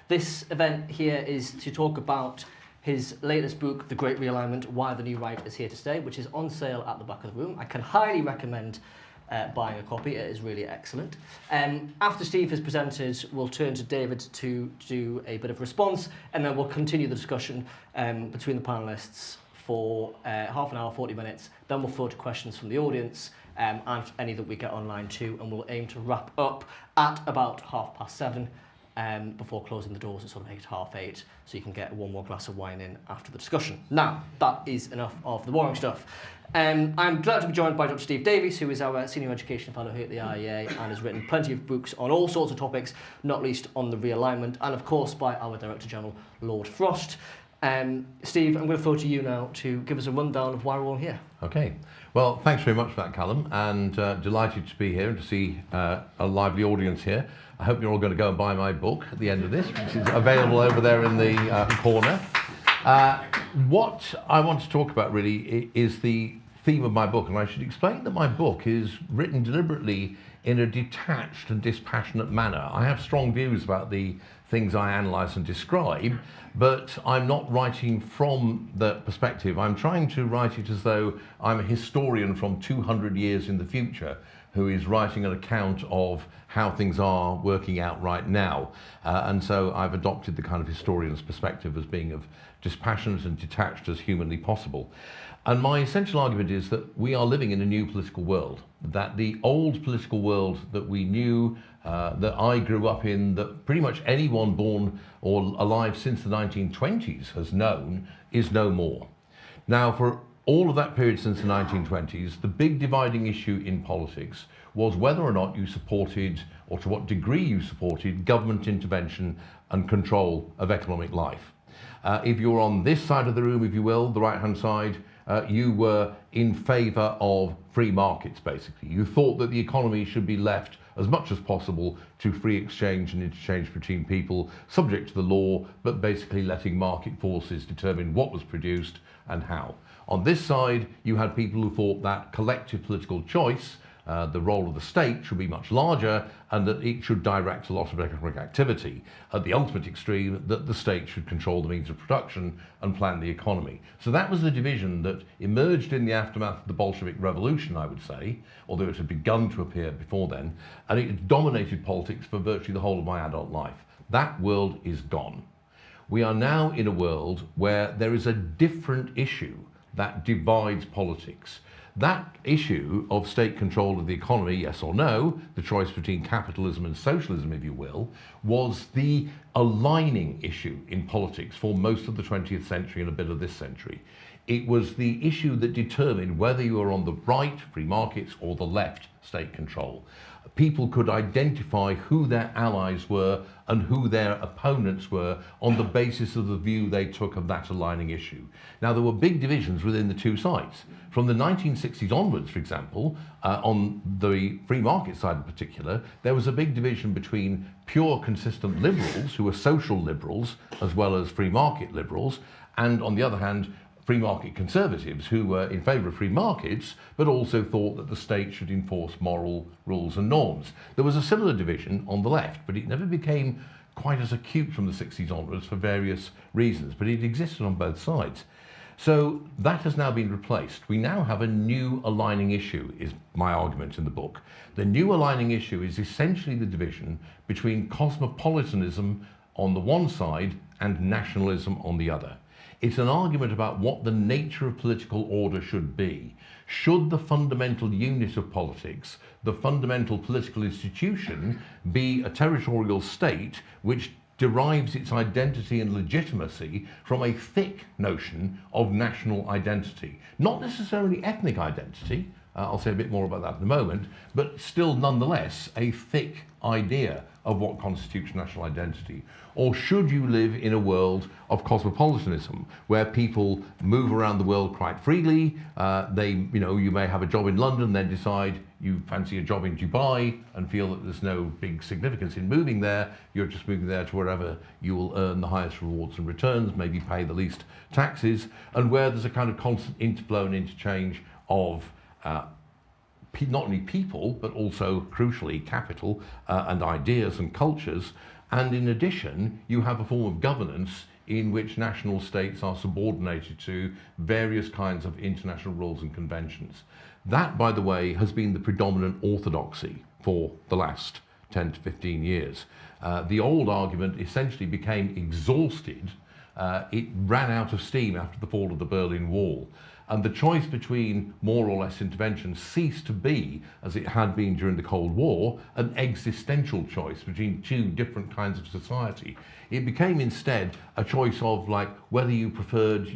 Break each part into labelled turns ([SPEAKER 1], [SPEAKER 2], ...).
[SPEAKER 1] This event here is to talk about his latest book, The Great Realignment, Why the New Right is Here to Stay, which is on sale at the back of the room. I can highly recommend buying a copy. It is really excellent. After Steve has presented, we'll turn to David to do a bit of response, and then we'll continue the discussion between the panellists for half an hour, 40 minutes. Then we'll floor to questions from the audience and any that we get online too, and we'll aim to wrap up at about 7:30 before closing the doors at sort of 8:30, so you can get one more glass of wine in after the discussion. Now, that is enough of the boring stuff. I'm glad to be joined by Dr. Steve Davies, who is our Senior Education Fellow here at the IEA and has written plenty of books on all sorts of topics, not least on the realignment, and of course by our Director General, Lord Frost. Steve, I'm going to throw to you now to give us a rundown of why we're all here.
[SPEAKER 2] Okay. Well, thanks very much for that, Callum, and delighted to be here and to see a lively audience here. I hope you're all going to go and buy my book at the end of this, which is available over there in the corner. What I want to talk about really is the theme of my book, and I should explain that my book is written deliberately in a detached and dispassionate manner. I have strong views about the things I analyse and describe, but I'm not writing from the perspective. I'm trying to write it as though I'm a historian from 200 years in the future who is writing an account of how things are working out right now. And so I've adopted the kind of historian's perspective as being as dispassionate and detached as humanly possible. And my essential argument is that we are living in a new political world, that the old political world that we knew, that I grew up in, that pretty much anyone born or alive since the 1920s has known, is no more. Now, for all of that period since the 1920s, the big dividing issue in politics was whether or not you supported, or to what degree you supported, government intervention and control of economic life. If you're on this side of the room, if you will, the right-hand side, you were in favour of free markets, basically. You thought that the economy should be left as much as possible to free exchange and interchange between people, subject to the law, but basically letting market forces determine what was produced and how. On this side, you had people who thought that collective political choice, the role of the state, should be much larger and that it should direct a lot of economic activity. At the ultimate extreme, that the state should control the means of production and plan the economy. So that was the division that emerged in the aftermath of the Bolshevik Revolution, I would say, although it had begun to appear before then, and it dominated politics for virtually the whole of my adult life. That world is gone. We are now in a world where there is a different issue that divides politics. That issue of state control of the economy, yes or no, the choice between capitalism and socialism, if you will, was the aligning issue in politics for most of the 20th century and a bit of this century. It was the issue that determined whether you were on the right, free markets, or the left, state control. People could identify who their allies were and who their opponents were on the basis of the view they took of that aligning issue. Now, there were big divisions within the two sides. From the 1960s onwards, for example, on the free market side in particular, there was a big division between pure consistent liberals, who were social liberals, as well as free market liberals, and on the other hand, free market conservatives who were in favour of free markets, but also thought that the state should enforce moral rules and norms. There was a similar division on the left, but it never became quite as acute from the 60s onwards for various reasons, but it existed on both sides. So that has now been replaced. We now have a new aligning issue, is my argument in the book. The new aligning issue is essentially the division between cosmopolitanism on the one side and nationalism on the other. It's an argument about what the nature of political order should be. Should the fundamental unit of politics, the fundamental political institution, be a territorial state which derives its identity and legitimacy from a thick notion of national identity? Not necessarily ethnic identity, I'll say a bit more about that in a moment, but still nonetheless a thick idea of what constitutes national identity. Or should you live in a world of cosmopolitanism where people move around the world quite freely? You may have a job in London, then decide you fancy a job in Dubai and feel that there's no big significance in moving there. You're just moving there to wherever you will earn the highest rewards and returns, maybe pay the least taxes, and where there's a kind of constant interflow and interchange of not only people, but also, crucially, capital and ideas and cultures, And in addition, you have a form of governance in which national states are subordinated to various kinds of international rules and conventions. That, by the way, has been the predominant orthodoxy for the last 10 to 15 years. The old argument essentially became exhausted. It ran out of steam after the fall of the Berlin Wall. And the choice between more or less intervention ceased to be, as it had been during the Cold War, an existential choice between two different kinds of society. It became instead a choice of like whether you preferred,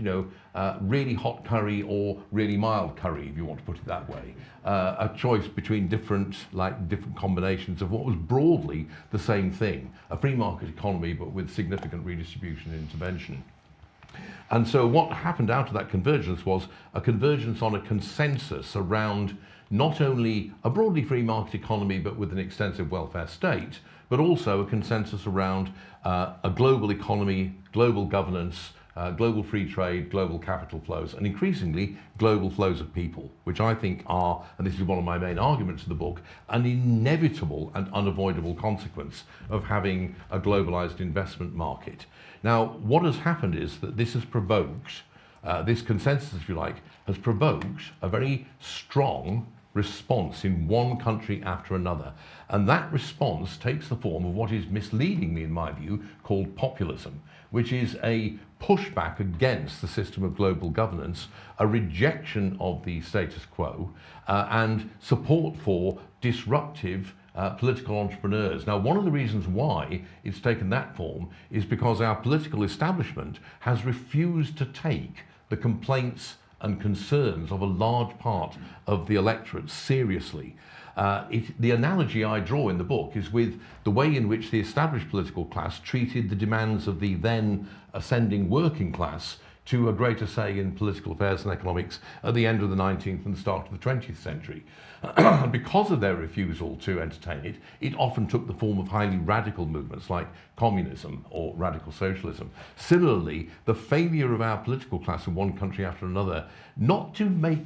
[SPEAKER 2] really hot curry or really mild curry, if you want to put it that way. A choice between different combinations of what was broadly the same thing, a free market economy, but with significant redistribution and intervention. And so what happened out of that convergence was a convergence on a consensus around not only a broadly free market economy, but with an extensive welfare state, but also a consensus around a global economy, global governance, global free trade, global capital flows, and increasingly global flows of people, which I think are, and this is one of my main arguments in the book, an inevitable and unavoidable consequence of having a globalized investment market. Now, what has happened is that this has provoked, this consensus, if you like, has provoked a very strong response in one country after another. And that response takes the form of what is misleadingly, in my view, called populism, which is a pushback against the system of global governance, a rejection of the status quo, and support for disruptive political entrepreneurs. Now, one of the reasons why it's taken that form is because our political establishment has refused to take the complaints and concerns of a large part of the electorate seriously. The analogy I draw in the book is with the way in which the established political class treated the demands of the then ascending working class to a greater say in political affairs and economics at the end of the 19th and the start of the 20th century. Because of their refusal to entertain it, it often took the form of highly radical movements like communism or radical socialism. Similarly, the failure of our political class in one country after another not to make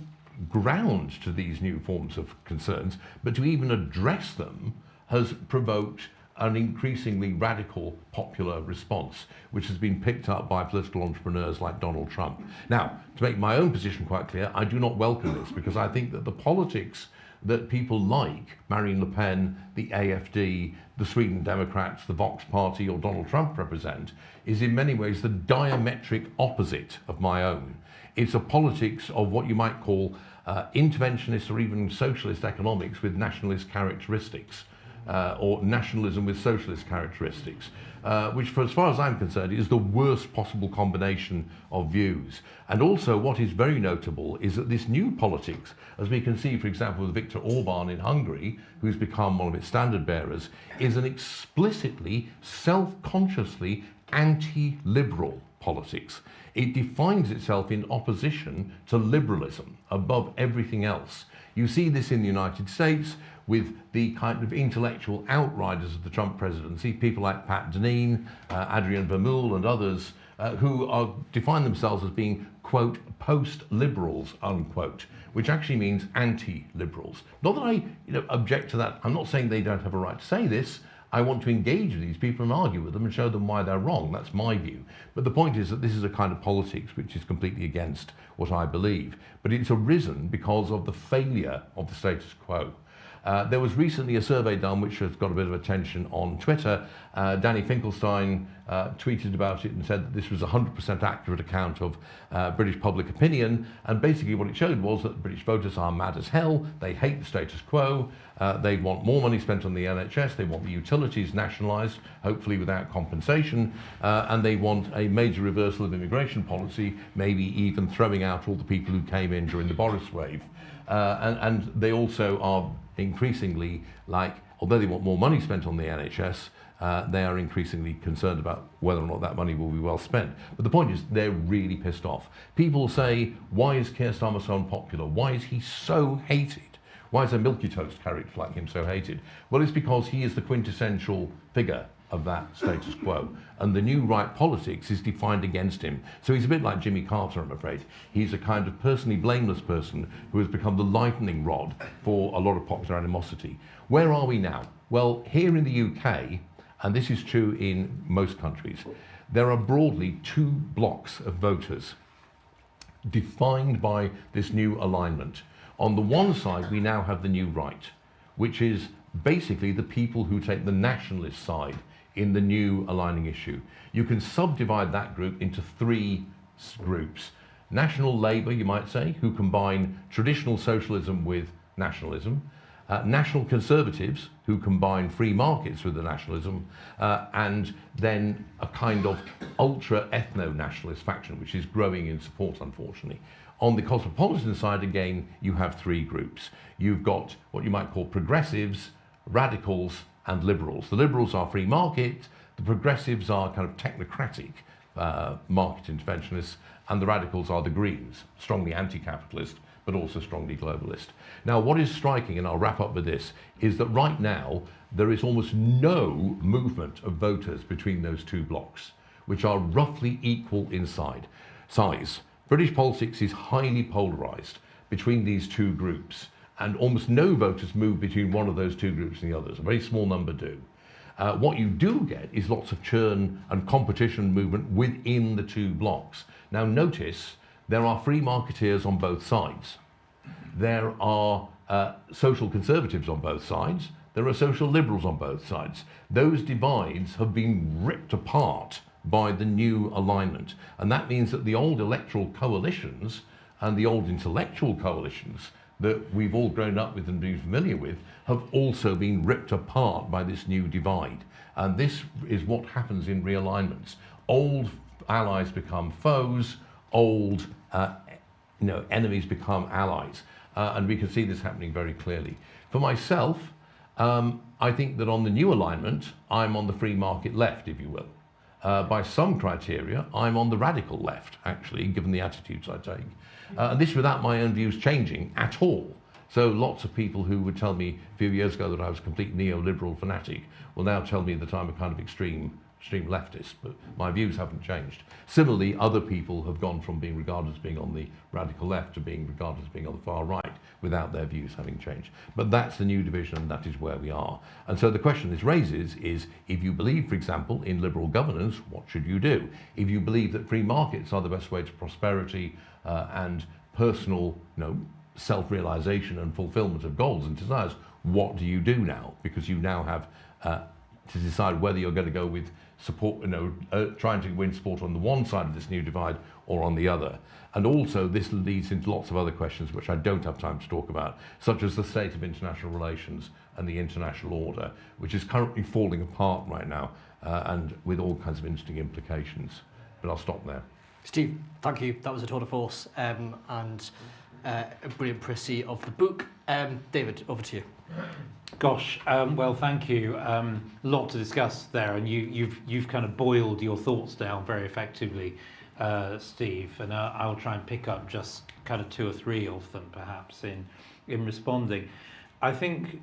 [SPEAKER 2] ground to these new forms of concerns, but to even address them, has provoked an increasingly radical popular response, which has been picked up by political entrepreneurs like Donald Trump. Now, to make my own position quite clear, I do not welcome this, because I think that the politics that people like Marine Le Pen, the AfD, the Sweden Democrats, the Vox Party, or Donald Trump represent is in many ways the diametric opposite of my own. It's a politics of what you might call interventionist or even socialist economics with nationalist characteristics, or nationalism with socialist characteristics, which, for as far as I'm concerned, is the worst possible combination of views. And also what is very notable is that this new politics, as we can see, for example, with Viktor Orban in Hungary, who's become one of its standard bearers, is an explicitly, self-consciously anti-liberal politics. It defines itself in opposition to liberalism above everything else. You see this in the United States with the kind of intellectual outriders of the Trump presidency, people like Pat Deneen, Adrian Vermeule and others, who define themselves as being, quote, post-liberals, unquote, which actually means anti-liberals. Not that I object to that. I'm not saying they don't have a right to say this. I want to engage with these people and argue with them and show them why they're wrong. That's my view. But the point is that this is a kind of politics which is completely against what I believe. But it's arisen because of the failure of the status quo. There was recently a survey done which has got a bit of attention on Twitter. Danny Finkelstein tweeted about it and said that this was a 100% accurate account of British public opinion. And basically what it showed was that British voters are mad as hell. They hate the status quo. They want more money spent on the NHS. They want the utilities nationalised, hopefully without compensation. And they want a major reversal of immigration policy, maybe even throwing out all the people who came in during the Boris wave. And they also are increasingly, although they want more money spent on the NHS, they are increasingly concerned about whether or not that money will be well spent. But the point is, they're really pissed off. People say, why is Keir Starmer so unpopular? Why is he so hated? Why is a Milky Toast character like him so hated? Well, it's because he is the quintessential figure of that status quo. And the new right politics is defined against him. So he's a bit like Jimmy Carter, I'm afraid. He's a kind of personally blameless person who has become the lightning rod for a lot of popular animosity. Where are we now? Well, here in the UK, and this is true in most countries, there are broadly two blocks of voters defined by this new alignment. On the one side, we now have the new right, which is basically the people who take the nationalist side in the new aligning issue. You can subdivide that group into three groups. National Labour, you might say, who combine traditional socialism with nationalism. National Conservatives, who combine free markets with the nationalism, and then a kind of ultra-ethno-nationalist faction, which is growing in support, unfortunately. On the cosmopolitan side, again, you have three groups. You've got what you might call progressives, radicals, and liberals. The liberals are free market, the progressives are kind of technocratic market interventionists, and the radicals are the Greens, strongly anti-capitalist, but also strongly globalist. Now, what is striking, and I'll wrap up with this, is that right now there is almost no movement of voters between those two blocks, which are roughly equal in size. British politics is highly polarised between these two groups, and almost no voters move between one of those two groups and the others. A very small number do. What you do get is lots of churn and competition movement within the two blocks. Now notice, there are free marketeers on both sides. There are social conservatives on both sides. There are social liberals on both sides. Those divides have been ripped apart by the new alignment. And that means that the old electoral coalitions and the old intellectual coalitions that we've all grown up with and been familiar with have also been ripped apart by this new divide. And this is what happens in realignments. Old allies become foes, old enemies become allies. And we can see this happening very clearly. For myself, I think that on the new alignment, I'm on the free market left, if you will. By some criteria, I'm on the radical left, actually, given the attitudes I take. And this without my own views changing at all. So lots of people who would tell me a few years ago that I was a complete neoliberal fanatic will now tell me that I'm a kind of extreme leftist, but my views haven't changed. Similarly, other people have gone from being regarded as being on the radical left to being regarded as being on the far right without their views having changed. But that's the new division, and that is where we are. And so the question this raises is, if you believe, for example, in liberal governance, what should you do? If you believe that free markets are the best way to prosperity and personal self-realization and fulfillment of goals and desires, what do you do now? Because you now have to decide whether you're going to go with support, trying to win support on the one side of this new divide or on the other. And also this leads into lots of other questions which I don't have time to talk about, such as the state of international relations and the international order, which is currently falling apart right now, and with all kinds of interesting implications. But I'll stop there.
[SPEAKER 1] Steve, thank you. That was a tour de force and a brilliant précis of the book. David, over to you.
[SPEAKER 3] Gosh, well, thank you. A lot to discuss there, and you've kind of boiled your thoughts down very effectively, Steve. And I'll try and pick up just kind of two or three of them, perhaps, in responding. I think,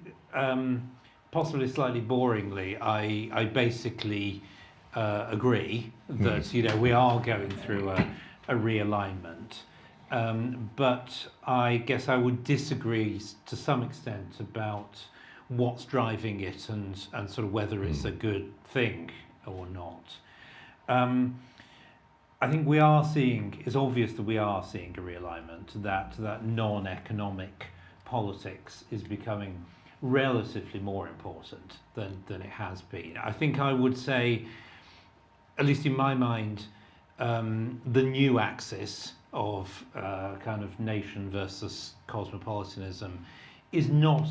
[SPEAKER 3] possibly slightly boringly, I basically agree that we are going through a realignment. But I guess I would disagree to some extent about what's driving it and sort of whether it's a good thing or not. I think it's obvious that we are seeing a realignment, that non-economic politics is becoming relatively more important than it has been. I think I would say, at least in my mind, the new axis of kind of nation versus cosmopolitanism is not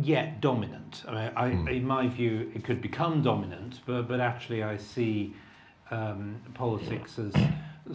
[SPEAKER 3] yet dominant. I mean, in my view, it could become dominant, but actually I see politics as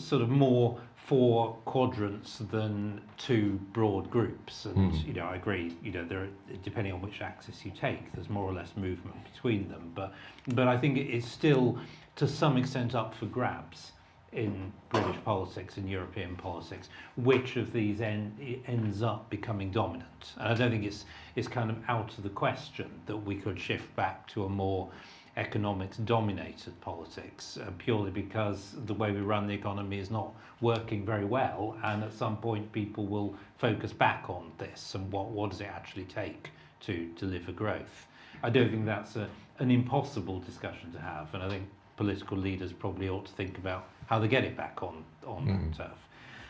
[SPEAKER 3] sort of more four quadrants than two broad groups. And I agree. There, depending on which axis you take, there's more or less movement between them. But I think it's still, to some extent, up for grabs in British politics and European politics, which of these ends up becoming dominant. And I don't think it's kind of out of the question that we could shift back to a more economics-dominated politics, purely because the way we run the economy is not working very well, and at some point people will focus back on this and what does it actually take to deliver growth. I don't think that's an impossible discussion to have, and I think political leaders probably ought to think about how they get it back on that turf.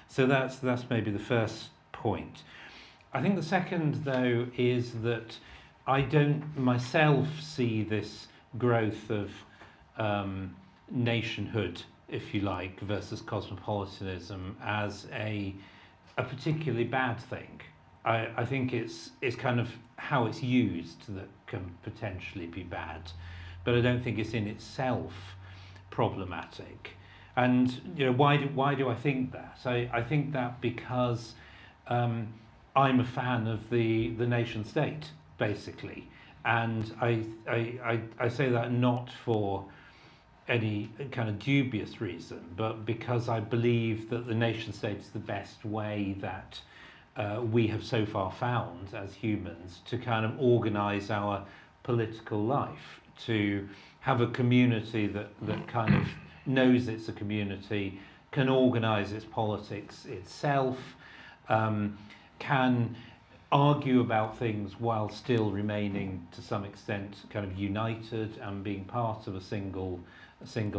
[SPEAKER 3] So that's maybe the first point. I think the second, though, is that I don't myself see this growth of nationhood, if you like, versus cosmopolitanism as a particularly bad thing. I think it's kind of how it's used that can potentially be bad, but I don't think it's in itself problematic. And why do I think that? I think that because I'm a fan of the nation state, basically, and I say that not for any kind of dubious reason, but because I believe that the nation state is the best way that we have so far found as humans to kind of organise our political life, to have a community that kind of knows it's a community, can organise its politics itself, can argue about things while still remaining to some extent kind of united and being part of a single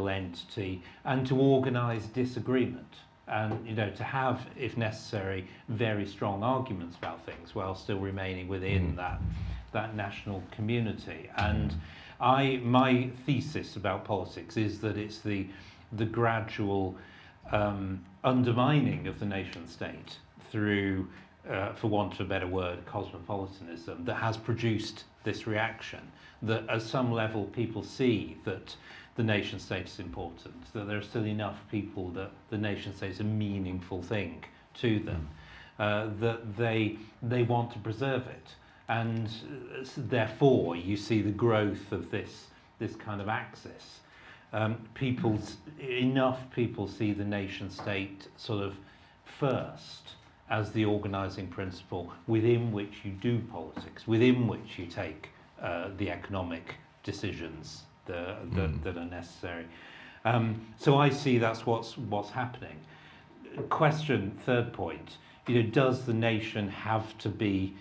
[SPEAKER 3] entity, and to organise disagreement, and to have, if necessary, very strong arguments about things while still remaining within that national community. And my thesis about politics is that it's the gradual undermining of the nation state through, for want of a better word, cosmopolitanism, that has produced this reaction, that at some level people see that the nation state is important, that there are still enough people that the nation state is a meaningful thing to them, that they want to preserve it. And therefore you see the growth of this kind of axis. Enough people see the nation state sort of first as the organising principle within which you do politics, within which you take the economic decisions that are necessary. So I see that's what's happening. Question, third point, does the nation have to be,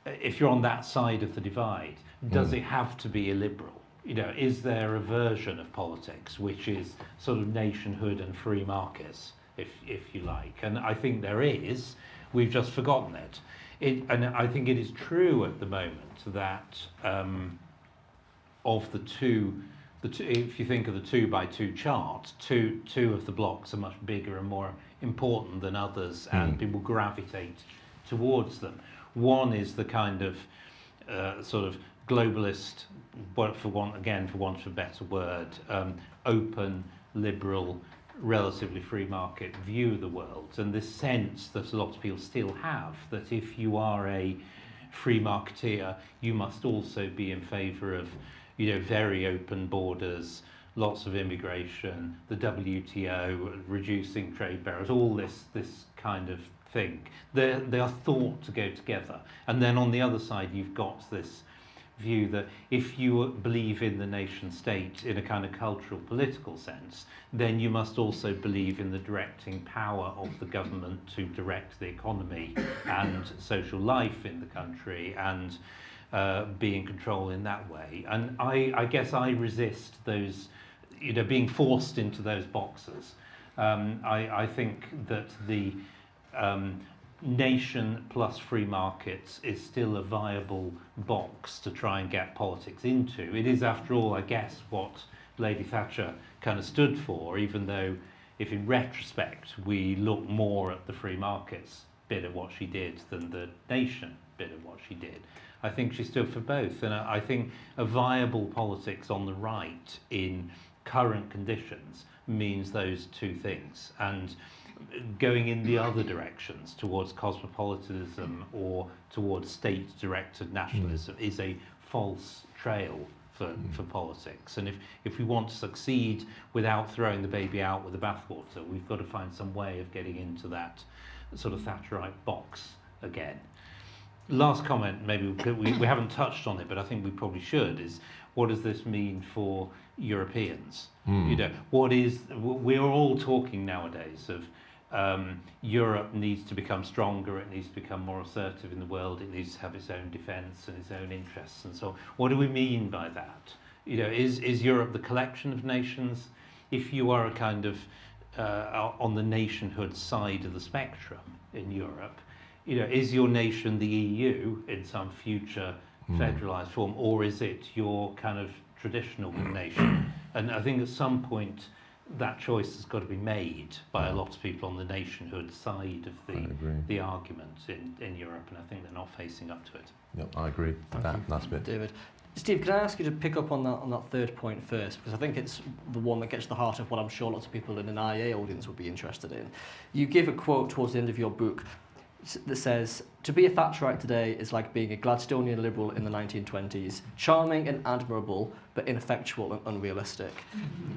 [SPEAKER 3] if you're on that side of the divide, does it have to be illiberal? Is there a version of politics which is sort of nationhood and free markets, if you like? And I think there is. We've just forgotten it. And I think it is true at the moment that of the two, if you think of the 2x2 chart, two of the blocks are much bigger and more important than others, and people gravitate towards them. One is the kind of sort of globalist, for want of a better word, open, liberal, relatively free market view of the world, and this sense that a lot of people still have, that if you are a free marketeer, you must also be in favour of very open borders, lots of immigration, the WTO, reducing trade barriers, all this kind of thing. They are thought to go together. And then on the other side, you've got this view that if you believe in the nation state in a kind of cultural political sense, then you must also believe in the directing power of the government to direct the economy and social life in the country, and be in control in that way. And I guess I resist those, being forced into those boxes. I think that the nation plus free markets is still a viable box to try and get politics into. It is, after all, I guess, what Lady Thatcher kind of stood for, even though if in retrospect we look more at the free markets bit of what she did than the nation bit of what she did. I think she stood for both, and I think a viable politics on the right in current conditions means those two things, and going in the other directions towards cosmopolitanism or towards state-directed nationalism is a false trail for politics. And if we want to succeed without throwing the baby out with the bathwater, we've got to find some way of getting into that sort of Thatcherite box again. Last comment, maybe we haven't touched on it, but I think we probably should, is what does this mean for Europeans? We're all talking nowadays of Europe needs to become stronger, it needs to become more assertive in the world, it needs to have its own defence and its own interests and so on. What do we mean by that? You know, is Europe the collection of nations? If you are a kind of on the nationhood side of the spectrum in Europe, you know, is your nation the EU in some future federalised form, or is it your kind of traditional nation? And I think at some point that choice has got to be made by a lot of people on the nationhood side of the argument in Europe, and I think they're not facing up to it.
[SPEAKER 2] Yep, I agree. That's a bit.
[SPEAKER 1] David. Steve, can I ask you to pick up on that third point first? Because I think it's the one that gets to the heart of what I'm sure lots of people in an IEA audience would be interested in. You give a quote towards the end of your book that says, "To be a Thatcherite today is like being a Gladstonian liberal in the 1920s, charming and admirable, but ineffectual and unrealistic."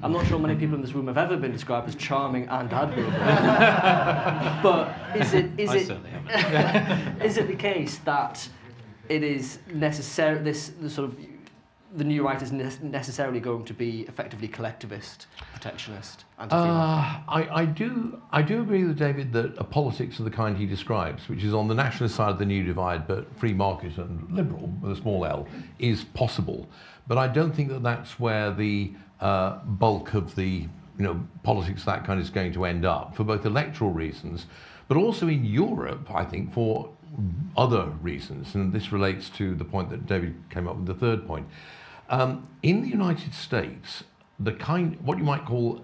[SPEAKER 1] I'm not sure many people in this room have ever been described as charming and admirable. But is it the case that it is necessary, the new right is necessarily going to be effectively collectivist, protectionist,
[SPEAKER 2] I do agree with David that a politics of the kind he describes, which is on the nationalist side of the new divide, but free market and liberal with a small l, is possible. But I don't think that that's where the bulk of the politics that kind is going to end up, for both electoral reasons, but also in Europe, I think, for other reasons. And this relates to the point that David came up with, the third point. In the United States, what you might call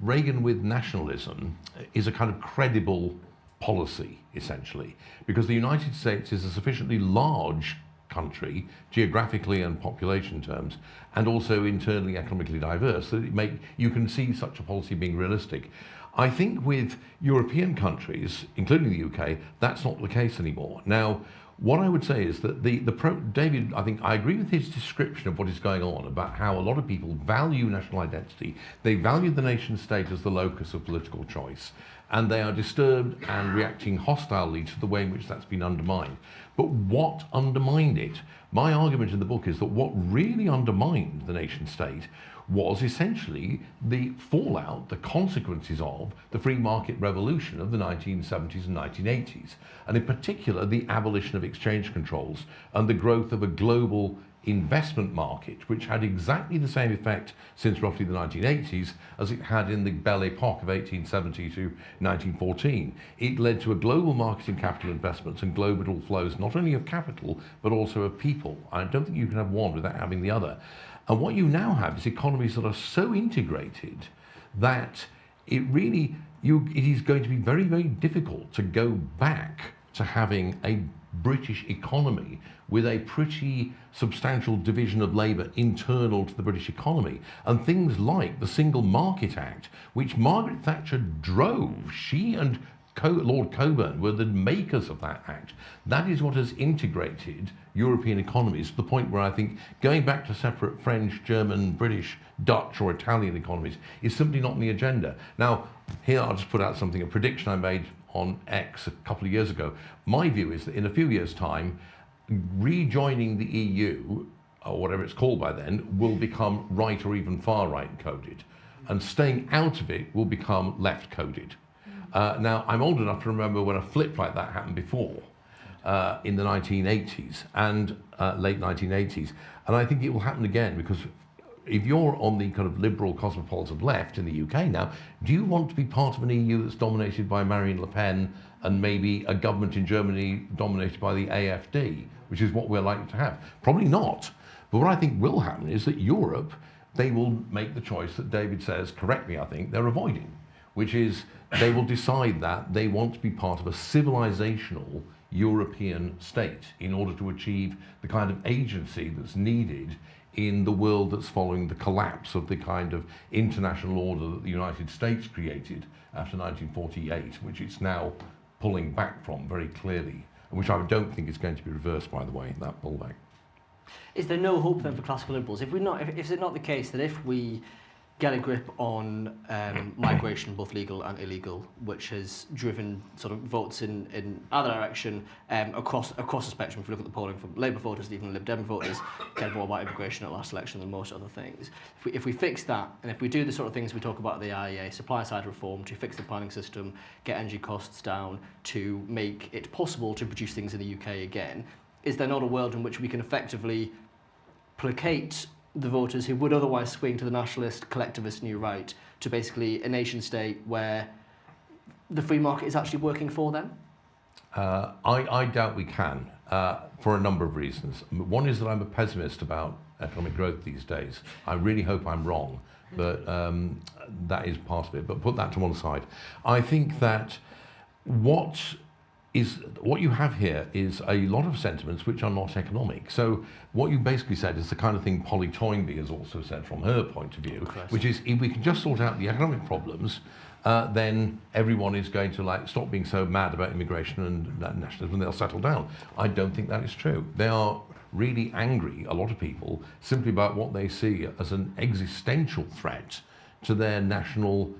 [SPEAKER 2] Reagan with nationalism is a kind of credible policy, essentially, because the United States is a sufficiently large country, geographically and population terms, and also internally economically diverse, that you can see such a policy being realistic. I think with European countries, including the UK, that's not the case anymore. Now, what I would say is that David, I think I agree with his description of what is going on about how a lot of people value national identity. They value the nation state as the locus of political choice, and they are disturbed and reacting hostilely to the way in which that's been undermined. But what undermined it? My argument in the book is that what really undermined the nation state was essentially the fallout, the consequences of the free market revolution of the 1970s and 1980s, and in particular the abolition of exchange controls and the growth of a global investment market, which had exactly the same effect since roughly the 1980s as it had in the Belle Epoque of 1870 to 1914. It led to a global market in capital investments and global flows, not only of capital, but also of people. I don't think you can have one without having the other. And what you now have is economies that are so integrated that it is going to be very, very difficult to go back to having a British economy with a pretty substantial division of labour internal to the British economy. And things like the Single Market Act, which Margaret Thatcher drove, she and Lord Cockburn were the makers of that act. That is what has integrated European economies to the point where I think going back to separate French, German, British, Dutch or Italian economies is simply not on the agenda. Now, here I'll just put out something, a prediction I made on X a couple of years ago. My view is that in a few years' time, rejoining the EU, or whatever it's called by then, will become right or even far right coded. And staying out of it will become left coded. Now, I'm old enough to remember when a flip like that happened before, in the 1980s and late 1980s. And I think it will happen again, because if you're on the kind of liberal cosmopolitan left in the UK now, do you want to be part of an EU that's dominated by Marine Le Pen and maybe a government in Germany dominated by the AfD, which is what we're likely to have? Probably not. But what I think will happen is that Europe, they will make the choice that David says, correctly I think, they're avoiding, which is they will decide that they want to be part of a civilizational European state in order to achieve the kind of agency that's needed in the world that's following the collapse of the kind of international order that the United States created after 1948, which it's now pulling back from very clearly, and which I don't think is going to be reversed, by the way, that pullback.
[SPEAKER 1] Is there no hope then for classical liberals? Is it not the case that if we get a grip on migration, both legal and illegal, which has driven sort of votes in either direction across the spectrum. If we look at the polling from Labour voters, even Lib Dem voters, cared more about immigration at last election than most other things. If we fix that, and if we do the sort of things we talk about at the IEA, supply side reform, to fix the planning system, get energy costs down, to make it possible to produce things in the UK again, is there not a world in which we can effectively placate the voters who would otherwise swing to the nationalist, collectivist new right to basically a nation state where the free market is actually working for them?
[SPEAKER 2] I doubt we can, for a number of reasons. One is that I'm a pessimist about economic growth these days. I really hope I'm wrong, but that is part of it. But put that to one side. I think that what you have here is a lot of sentiments which are not economic. So what you basically said is the kind of thing Polly Toynbee has also said from her point of view, which is if we can just sort out the economic problems, then everyone is going to stop being so mad about immigration and nationalism and they'll settle down. I don't think that is true. They are really angry, a lot of people, simply about what they see as an existential threat to their national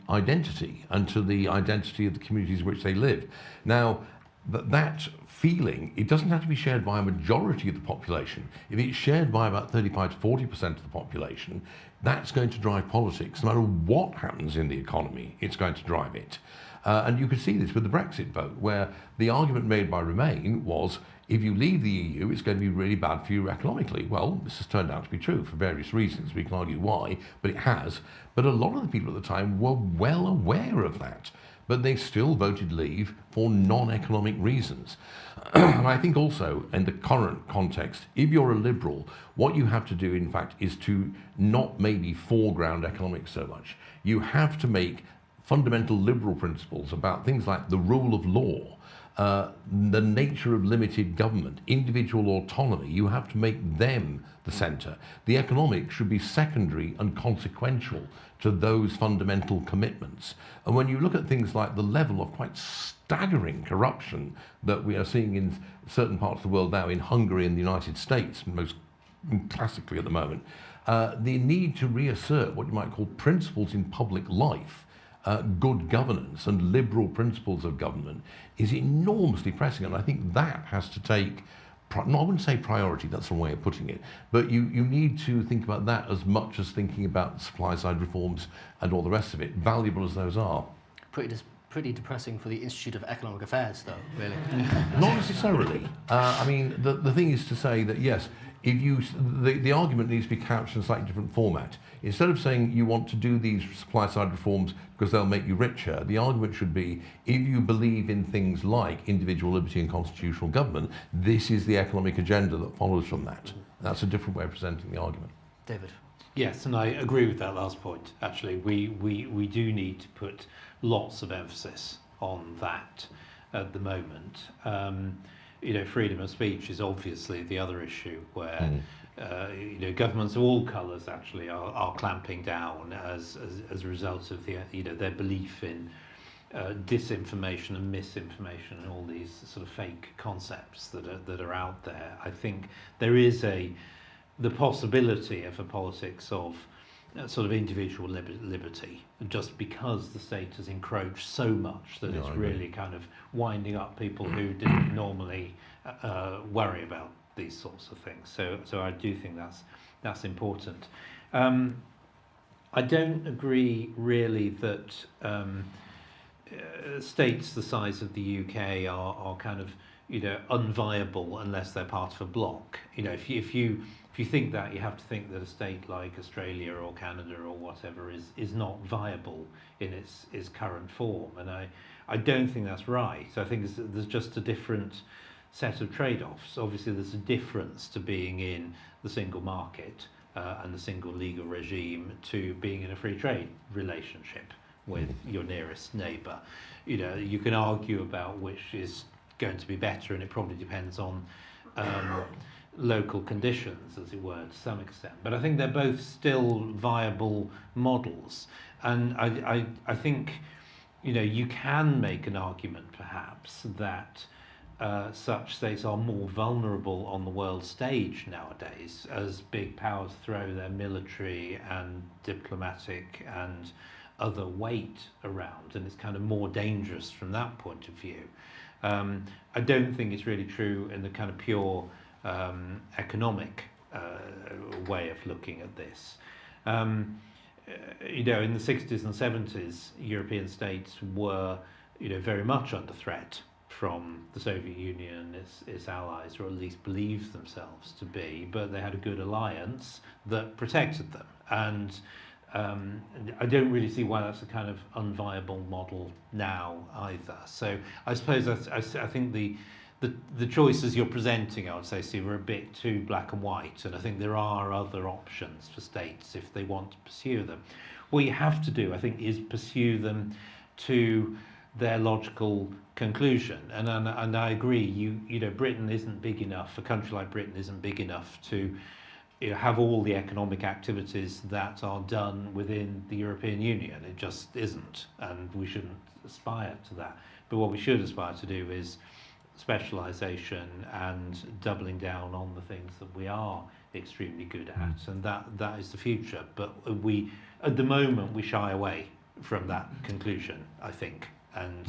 [SPEAKER 2] identity and to the identity of the communities in which they live. Now, that feeling, it doesn't have to be shared by a majority of the population. If it's shared by about 35 to 40% of the population, that's going to drive politics. No matter what happens in the economy, it's going to drive it. And you could see this with the Brexit vote, where the argument made by Remain was, if you leave the EU, it's going to be really bad for you economically. Well, this has turned out to be true for various reasons. We can argue why, but it has. But a lot of the people at the time were well aware of that, but they still voted leave for non-economic reasons. And I think also, in the current context, if you're a liberal, what you have to do, in fact, is to not maybe foreground economics so much. You have to make fundamental liberal principles about things like the rule of law, the nature of limited government, individual autonomy. You have to make them the centre. The economics should be secondary and consequential to those fundamental commitments. And when you look at things like the level of quite staggering corruption that we are seeing in certain parts of the world now, in Hungary and the United States, most classically at the moment, the need to reassert what you might call principles in public life, good governance and liberal principles of government, is enormously pressing. And I think that has to take, no, I wouldn't say priority, that's the wrong way of putting it, but you need to think about that as much as thinking about supply side reforms and all the rest of it, valuable as those are.
[SPEAKER 1] Pretty depressing for the Institute of Economic Affairs, though, really.
[SPEAKER 2] Not necessarily. I mean, the thing is to say that, yes, if the argument needs to be couched in a slightly different format. Instead of saying you want to do these supply side reforms because they'll make you richer, the argument should be, if you believe in things like individual liberty and constitutional government, this is the economic agenda that follows from that. That's a different way of presenting the argument.
[SPEAKER 1] David?
[SPEAKER 3] Yes, and I agree with that last point. Actually, we do need to put lots of emphasis on that at the moment. Freedom of speech is obviously the other issue where governments of all colours actually are clamping down as a result of their belief in disinformation and misinformation and all these sort of fake concepts that are out there. I think there is the possibility of a politics of sort of individual liberty, just because the state has encroached so much that it's really kind of winding up people who didn't normally worry about these sorts of things. So I do think that's important. I don't agree really that states the size of the UK are kind of unviable unless they're part of a bloc. If you think that, you have to think that a state like Australia or Canada or whatever is not viable in its current form, and I don't think that's right. So I think there's just a different set of trade-offs. Obviously there's a difference to being in the single market and the single legal regime to being in a free trade relationship with your nearest neighbour. You can argue about which is going to be better, and it probably depends on local conditions, as it were, to some extent. But I think they're both still viable models, and I think you can make an argument perhaps that such states are more vulnerable on the world stage nowadays as big powers throw their military and diplomatic and other weight around, and it's kind of more dangerous from that point of view. I don't think it's really true in the kind of pure economic way of looking at this. In the 60s and 70s, European states were, very much under threat from the Soviet Union, its allies, or at least believed themselves to be, but they had a good alliance that protected them. And I don't really see why that's a kind of unviable model now either. So I suppose I think the choices you're presenting, I would say, Steve, are a bit too black and white, and I think there are other options for states if they want to pursue them. What you have to do, I think, is pursue them to their logical conclusion. And I agree, Britain isn't big enough, a country like Britain isn't big enough to have all the economic activities that are done within the European Union. It just isn't, and we shouldn't aspire to that. But what we should aspire to do is specialisation and doubling down on the things that we are extremely good at, and that is the future. But at the moment, we shy away from that conclusion, I think, and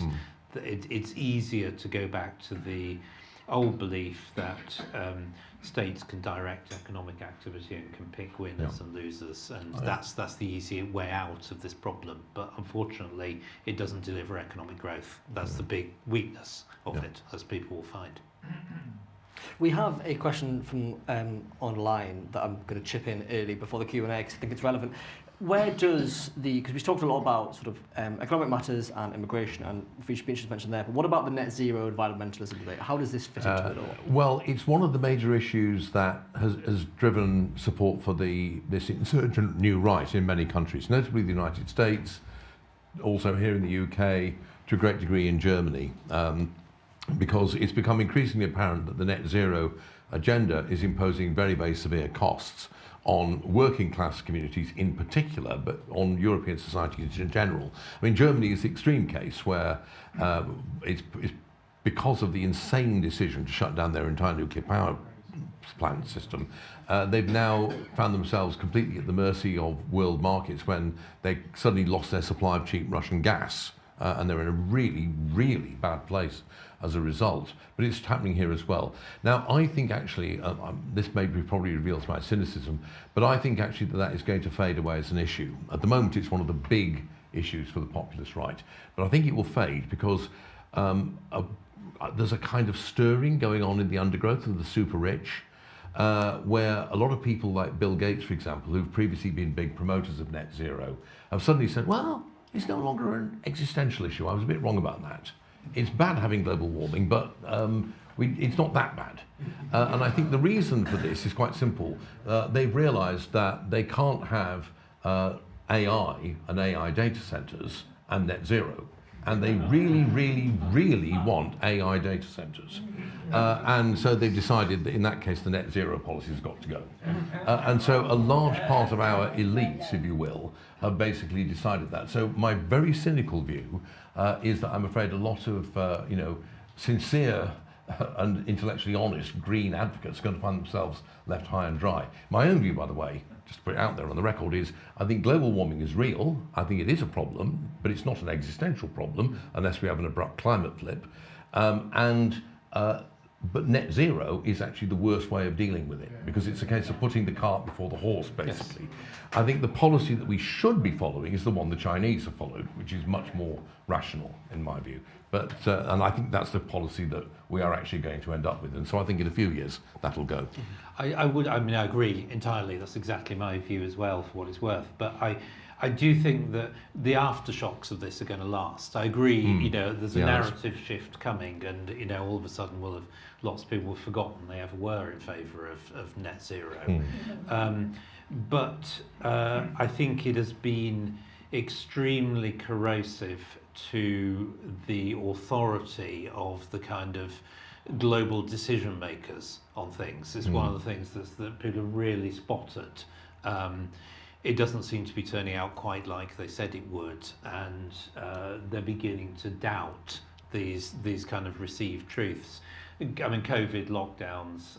[SPEAKER 3] it's easier to go back to the old belief that states can direct economic activity and can pick winners and losers, and that's the easy way out of this problem. But unfortunately, it doesn't deliver economic growth. That's the big weakness of it, as people will find.
[SPEAKER 1] We have a question from online that I'm going to chip in early before the Q&A because I think it's relevant. Where does because we've talked a lot about sort of economic matters and immigration, and free speech is mentioned there, but what about the net zero environmentalism debate? How does this fit into it all?
[SPEAKER 2] Well, it's one of the major issues that has driven support for this insurgent new right in many countries, notably the United States, also here in the UK, to a great degree in Germany, because it's become increasingly apparent that the net zero agenda is imposing very, very severe costs on working class communities in particular, but on European societies in general. I mean, Germany is the extreme case where it's because of the insane decision to shut down their entire nuclear power plant system, they've now found themselves completely at the mercy of world markets when they suddenly lost their supply of cheap Russian gas. And they're in a really, really bad place as a result. But it's happening here as well. Now, I think actually, this probably reveals my cynicism, but I think actually that is going to fade away as an issue. At the moment, it's one of the big issues for the populist right. But I think it will fade because there's a kind of stirring going on in the undergrowth of the super rich, where a lot of people like Bill Gates, for example, who've previously been big promoters of net zero, have suddenly said, well, it's no longer an existential issue. I was a bit wrong about that. It's bad having global warming, but it's not that bad. And I think the reason for this is quite simple. They've realized that they can't have AI and AI data centers and net zero. And they really, really, really want AI data centers. And so they've decided that in that case, the net zero policy has got to go. And so a large part of our elites, if you will, have basically decided that. So my very cynical view is that I'm afraid a lot of, sincere and intellectually honest green advocates are going to find themselves left high and dry. My own view, by the way, just to put it out there on the record, is I think global warming is real. I think it is a problem, but it's not an existential problem unless we have an abrupt climate flip. But net zero is actually the worst way of dealing with it because it's a case of putting the cart before the horse, basically. Yes. I think the policy that we should be following is the one the Chinese have followed, which is much more rational, in my view. But and I think that's the policy that we are actually going to end up with. And so I think in a few years, that'll go.
[SPEAKER 3] I agree entirely. That's exactly my view as well, for what it's worth. But I do think that the aftershocks of this are going to last. I agree, there's a narrative shift coming, and, all of a sudden lots of people have forgotten they ever were in favour of net zero. But I think it has been extremely corrosive to the authority of the kind of global decision makers on things. It's one of the things that people have really spotted. It doesn't seem to be turning out quite like they said it would, and they're beginning to doubt these kind of received truths. I mean, COVID lockdowns,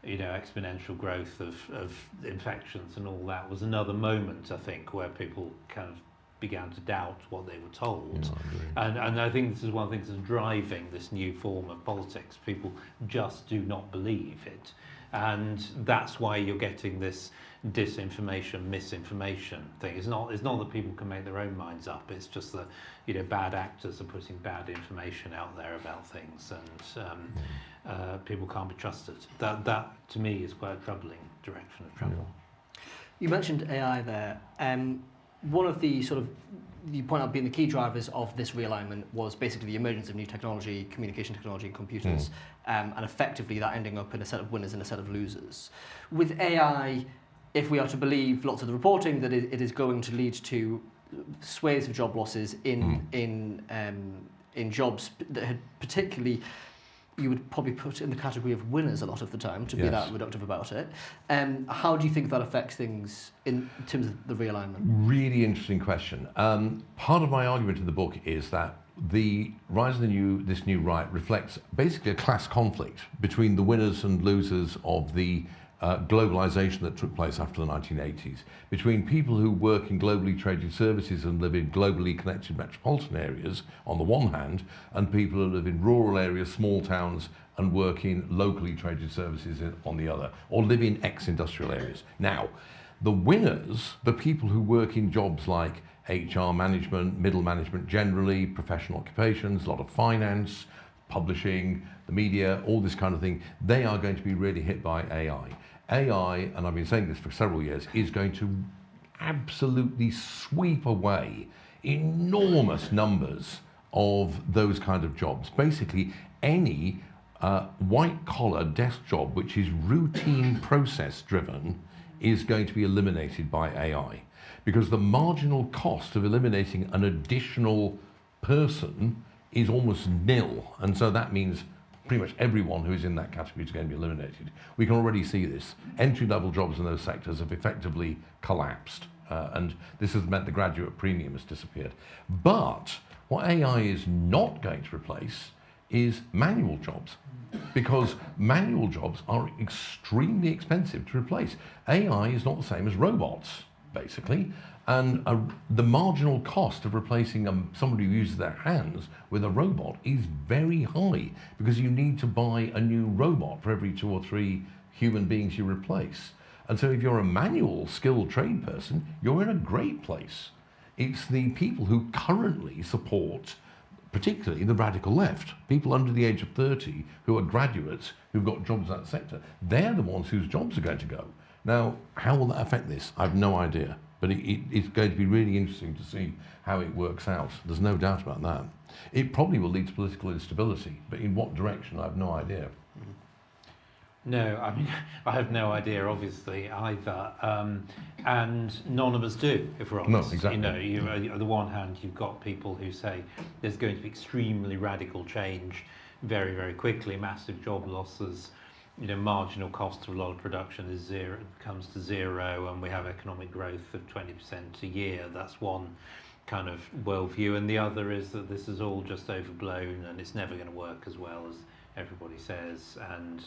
[SPEAKER 3] exponential growth of infections and all that was another moment, I think, where people kind of began to doubt what they were told. And I think this is one of the things that's driving this new form of politics. People just do not believe it. And that's why you're getting this disinformation, misinformation thing. It's not that people can make their own minds up. It's just that bad actors are putting bad information out there about things, and people can't be trusted. That to me is quite a troubling direction of travel.
[SPEAKER 1] You mentioned AI there. One of the you point out being the key drivers of this realignment was basically the emergence of new technology, communication technology and computers, and effectively that ending up in a set of winners and a set of losers. With AI, if we are to believe lots of the reporting, that it is going to lead to swathes of job losses in jobs that had particularly you would probably put in the category of winners a lot of the time, to be that reductive about it. How do you think that affects things in terms of the realignment?
[SPEAKER 2] Really interesting question. Part of my argument in the book is that the rise of this new right reflects basically a class conflict between the winners and losers of the globalization that took place after the 1980s, between people who work in globally traded services and live in globally connected metropolitan areas on the one hand, and people who live in rural areas, small towns, and work in locally traded services on the other, or live in ex-industrial areas. Now, the winners, the people who work in jobs like HR management, middle management generally, professional occupations, a lot of finance, publishing, the media, all this kind of thing, they are going to be really hit by AI. AI, and I've been saying this for several years, is going to absolutely sweep away enormous numbers of those kind of jobs. Basically, any white-collar desk job which is routine process-driven is going to be eliminated by AI. Because the marginal cost of eliminating an additional person is almost nil, and so that means pretty much everyone who is in that category is going to be eliminated. We can already see this. Entry-level jobs in those sectors have effectively collapsed, and this has meant the graduate premium has disappeared. But what AI is not going to replace is manual jobs, because manual jobs are extremely expensive to replace. AI is not the same as robots, basically, and the marginal cost of replacing somebody who uses their hands with a robot is very high, because you need to buy a new robot for every 2 or 3 human beings you replace. And so if you're a manual skilled trade person, you're in a great place. It's the people who currently support, particularly the radical left, people under the age of 30 who are graduates who've got jobs in that sector. They're the ones whose jobs are going to go. Now, how will that affect this? I have no idea. But it's going to be really interesting to see how it works out. There's no doubt about that. It probably will lead to political instability, but in what direction, I have no idea.
[SPEAKER 3] No, I mean, I have no idea, obviously, either. And none of us do, if we're honest.
[SPEAKER 2] No, exactly.
[SPEAKER 3] You on the one hand, you've got people who say there's going to be extremely radical change very, very quickly, massive job losses. Marginal cost of a lot of production is zero, comes to zero, and we have economic growth of 20% a year. That's one kind of worldview, and the other is that this is all just overblown and it's never going to work as well as everybody says, and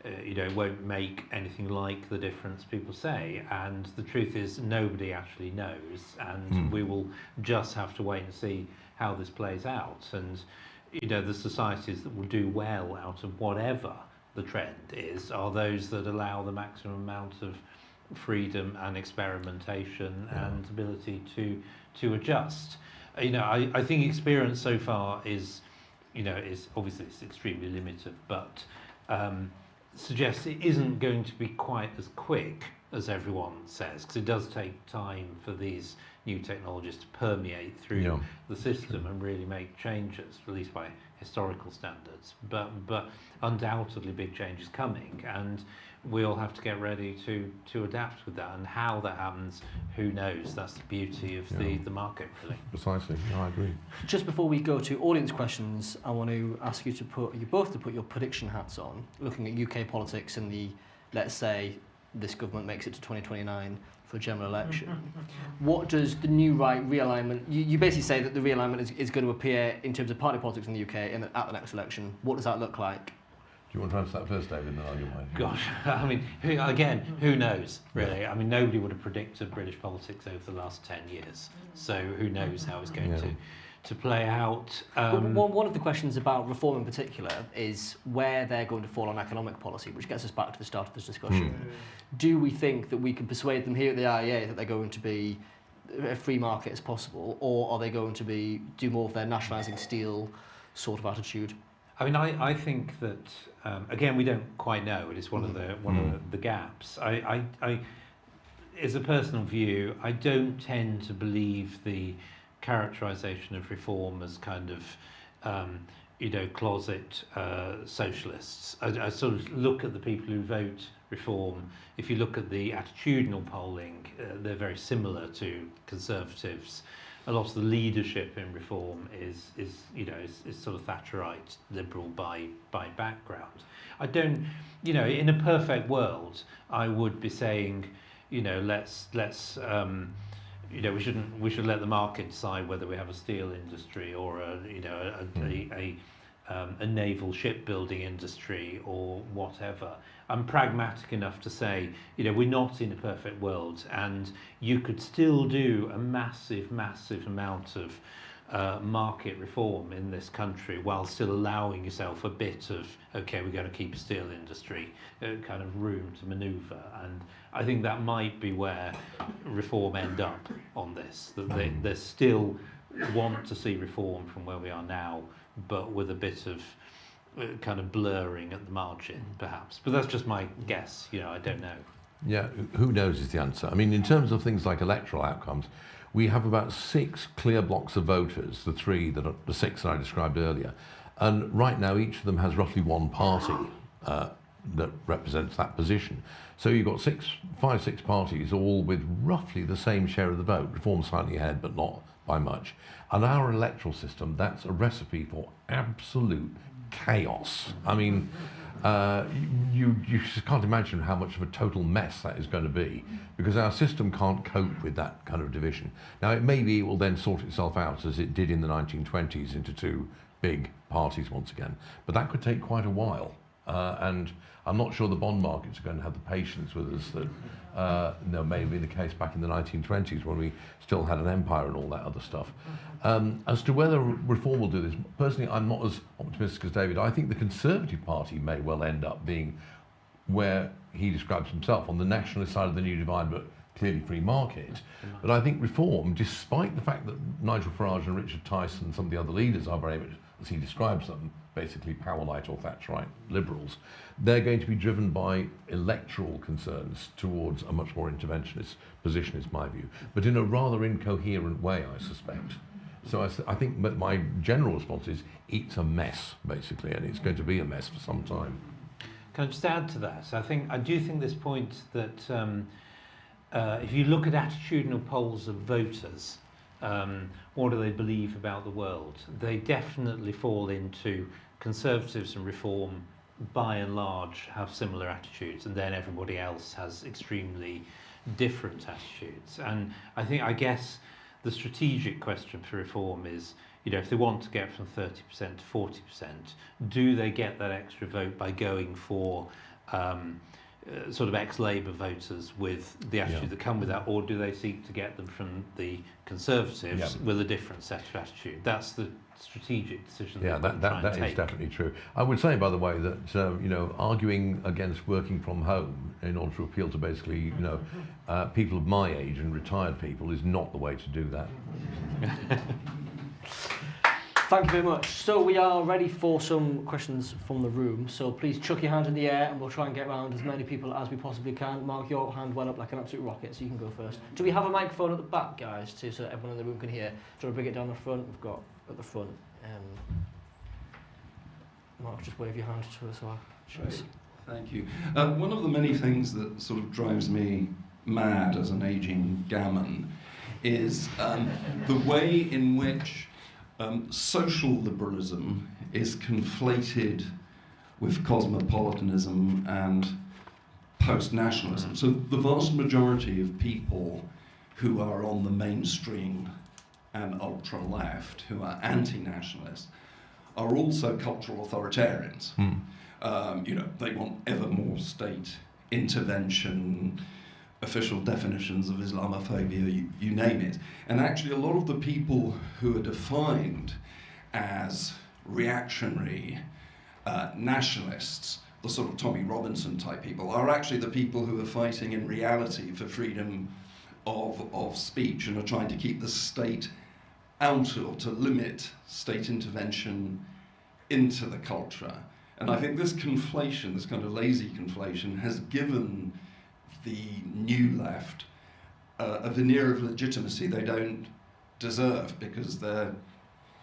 [SPEAKER 3] it won't make anything like the difference people say. And the truth is, nobody actually knows, and we will just have to wait and see how this plays out. And the societies that will do well out of whatever the trend is are those that allow the maximum amount of freedom and experimentation and ability to adjust. I think experience so far is obviously it's extremely limited, but suggests it isn't going to be quite as quick as everyone says, because it does take time for these new technologies to permeate through the system and really make changes, at least by historical standards. But undoubtedly big change is coming, and we'll have to get ready to adapt with that. And how that happens, who knows? That's the beauty of the market, really.
[SPEAKER 2] Precisely, I agree.
[SPEAKER 1] Just before we go to audience questions, I want to ask you both to put your prediction hats on, looking at UK politics in the, let's say, this government makes it to 2029 for a general election. What does the new right realignment, you basically say that the realignment is going to appear in terms of party politics in the UK at the next election. What does that look like?
[SPEAKER 2] Do you want to answer that first, David, and then I'll give mine?
[SPEAKER 3] Gosh, I mean, who knows, really? Yeah. I mean, nobody would have predicted British politics over the last 10 years. So who knows how it's going to play out.
[SPEAKER 1] One of the questions about reform in particular is where they're going to fall on economic policy, which gets us back to the start of this discussion. Do we think that we can persuade them here at the IEA that they're going to be a free market as possible, or are they going to do more of their nationalising steel sort of attitude?
[SPEAKER 3] I mean, I think that again, we don't quite know. It is one of the gaps. I as a personal view, I don't tend to believe the characterisation of reform as kind of closet socialists. I sort of look at the people who vote reform. If you look at the attitudinal polling, they're very similar to Conservatives. A lot of the leadership in reform is sort of Thatcherite liberal by background. I don't, in a perfect world, I would be saying, let's we should let the market decide whether we have a steel industry or a naval shipbuilding industry or whatever. I'm pragmatic enough to say, we're not in a perfect world, and you could still do a massive amount of market reform in this country while still allowing yourself a bit of, okay, we're going to keep a steel industry, kind of room to manoeuvre. And I think that might be where reform end up on this, that they still want to see reform from where we are now, but with a bit of kind of blurring at the margin, perhaps. But that's just my guess, I don't know.
[SPEAKER 2] Yeah, who knows is the answer. I mean, in terms of things like electoral outcomes, we have about 6 clear blocks of voters, the 6 that I described earlier. And right now, each of them has roughly one party that represents that position. So you've got 5, 6 parties, all with roughly the same share of the vote. Reform slightly ahead, but not by much. And our electoral system, that's a recipe for absolute chaos. I mean, you just can't imagine how much of a total mess that is going to be, because our system can't cope with that kind of division. Now, it will then sort itself out as it did in the 1920s into 2 big parties once again, but that could take quite a while. And I'm not sure the bond markets are going to have the patience with us that may have been the case back in the 1920s when we still had an empire and all that other stuff. As to whether reform will do this, personally, I'm not as optimistic as David. I think the Conservative Party may well end up being where he describes himself, on the nationalist side of the new divide, but clearly free market. But I think reform, despite the fact that Nigel Farage and Richard Tyson and some of the other leaders are very much, as he describes them, basically Powellite or Thatcherite liberals, they're going to be driven by electoral concerns towards a much more interventionist position, is my view, but in a rather incoherent way, I suspect. So I think my general response is it's a mess, basically, and it's going to be a mess for some time.
[SPEAKER 3] Can I just add to that? I do think this point that if you look at attitudinal polls of voters, what do they believe about the world? They definitely fall into Conservatives and Reform, by and large, have similar attitudes, and then everybody else has extremely different attitudes. And I guess the strategic question for Reform is, if they want to get from 30% to 40%, do they get that extra vote by going for sort of ex-Labour voters with the attitude that come with that, or do they seek to get them from the Conservatives with a different set of attitude? That's the strategic decision.
[SPEAKER 2] That is definitely true. I would say, by the way, that arguing against working from home in order to appeal to basically people of my age and retired people is not the way to do that.
[SPEAKER 1] Thank you very much. So we are ready for some questions from the room. So please chuck your hand in the air and we'll try and get around as many people as we possibly can. Mark, your hand went up like an absolute rocket, so you can go first. Do we have a microphone at the back, guys, too, so that everyone in the room can hear? Do you want to bring it down the front? We've got at the front. Mark, just wave your hand to us.
[SPEAKER 4] Right. Thank you. One of the many things that sort of drives me mad as an ageing gammon is the way in which social liberalism is conflated with cosmopolitanism and post-nationalism. So the vast majority of people who are on the mainstream and ultra-left, who are anti-nationalists, are also cultural authoritarians. They want ever more state intervention, official definitions of Islamophobia, you name it. And actually a lot of the people who are defined as reactionary nationalists, the sort of Tommy Robinson type people, are actually the people who are fighting in reality for freedom of speech and are trying to keep the state out or to limit state intervention into the culture. And I think this conflation, this kind of lazy conflation, has given the new left a veneer of legitimacy they don't deserve, because they're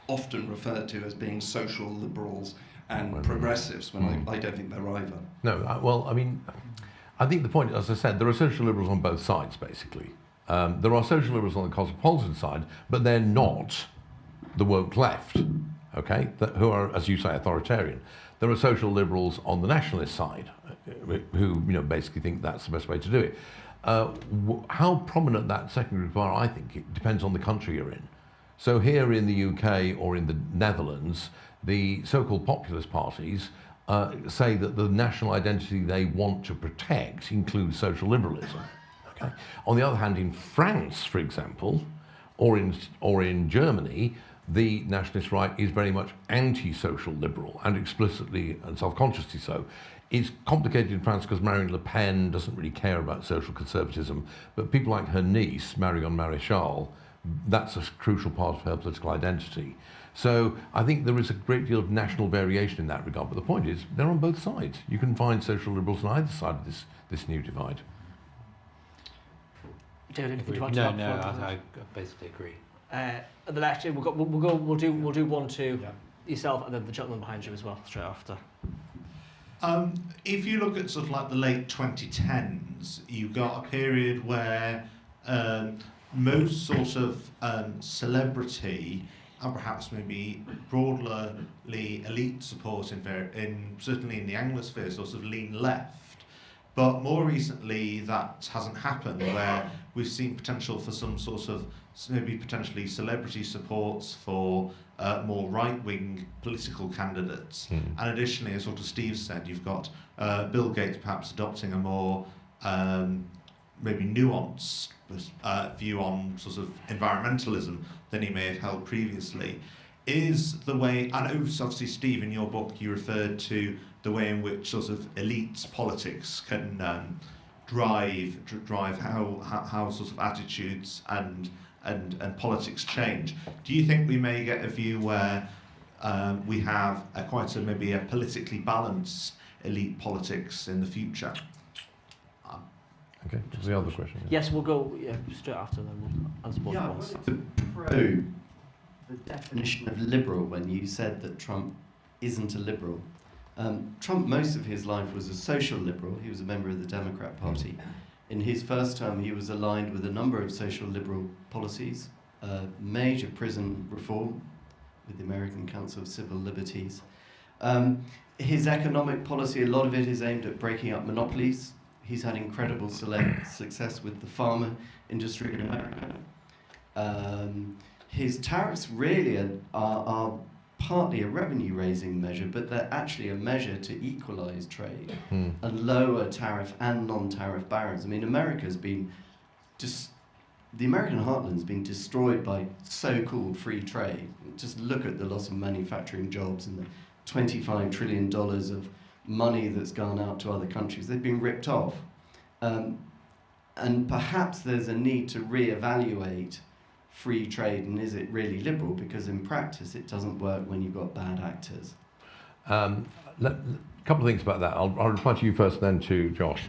[SPEAKER 4] often referred to as being social liberals and progressives, when I don't think they're either.
[SPEAKER 2] No, well, I mean, I think the point, as I said, there are social liberals on both sides, basically. There are social liberals on the cosmopolitan side, but they're not the woke left, okay, who are, as you say, authoritarian. There are social liberals on the nationalist side who, basically think that's the best way to do it. How prominent that second group are, I think, it depends on the country you're in. So here in the UK or in the Netherlands, the so-called populist parties say that the national identity they want to protect includes social liberalism. Okay? On the other hand, in France, for example, or in Germany, the nationalist right is very much anti-social liberal, and explicitly and self-consciously so. It's complicated in France because Marine Le Pen doesn't really care about social conservatism, but people like her niece, Marion Maréchal, that's a crucial part of her political identity. So I think there is a great deal of national variation in that regard, but the point is they're on both sides. You can find social liberals on either side of this new divide.
[SPEAKER 1] David, anything to add to
[SPEAKER 3] No,
[SPEAKER 1] that
[SPEAKER 3] no,
[SPEAKER 1] before-
[SPEAKER 3] I basically agree.
[SPEAKER 1] The next, we'll do one to yourself, and then the gentleman behind you as well, straight after.
[SPEAKER 5] If you look at sort of like the late 2010s, you've got a period where most sort of celebrity and perhaps maybe broadly elite support in certainly in the Anglosphere sort of lean left. But more recently, that hasn't happened, where we've seen potential for some sort of maybe potentially celebrity supports for more right-wing political candidates. And additionally, as sort of Steve said, you've got Bill Gates perhaps adopting a more maybe nuanced view on sort of environmentalism than he may have held previously. Is the way, I know obviously Steve, in your book you referred to the way in which sort of elite politics can drive how sort of attitudes and politics change. Do you think we may get a view where we have maybe a politically balanced elite politics in the future?
[SPEAKER 2] Okay, what's the other question?
[SPEAKER 1] Yes, we'll go straight after, then we'll answer both
[SPEAKER 6] Yeah, I
[SPEAKER 1] at once.
[SPEAKER 6] wanted to probe the definition of liberal when you said that Trump isn't a liberal. Trump, most of his life, was a social liberal. He was a member of the Democrat Party. In his first term, he was aligned with a number of social liberal policies, major prison reform with the American Council of Civil Liberties. His economic policy, a lot of it is aimed at breaking up monopolies. He's had incredible success with the pharma industry in America. His tariffs really are partly a revenue-raising measure, but they're actually a measure to equalize trade and lower tariff and non-tariff barriers. I mean, the American heartland's been destroyed by so-called free trade. Just look at the loss of manufacturing jobs and the $25 trillion of money that's gone out to other countries. They've been ripped off. And perhaps there's a need to reevaluate free trade, and is it really liberal? Because in practice it doesn't work when you've got bad actors.
[SPEAKER 2] A couple of things about that. I'll reply to you first, then to Josh.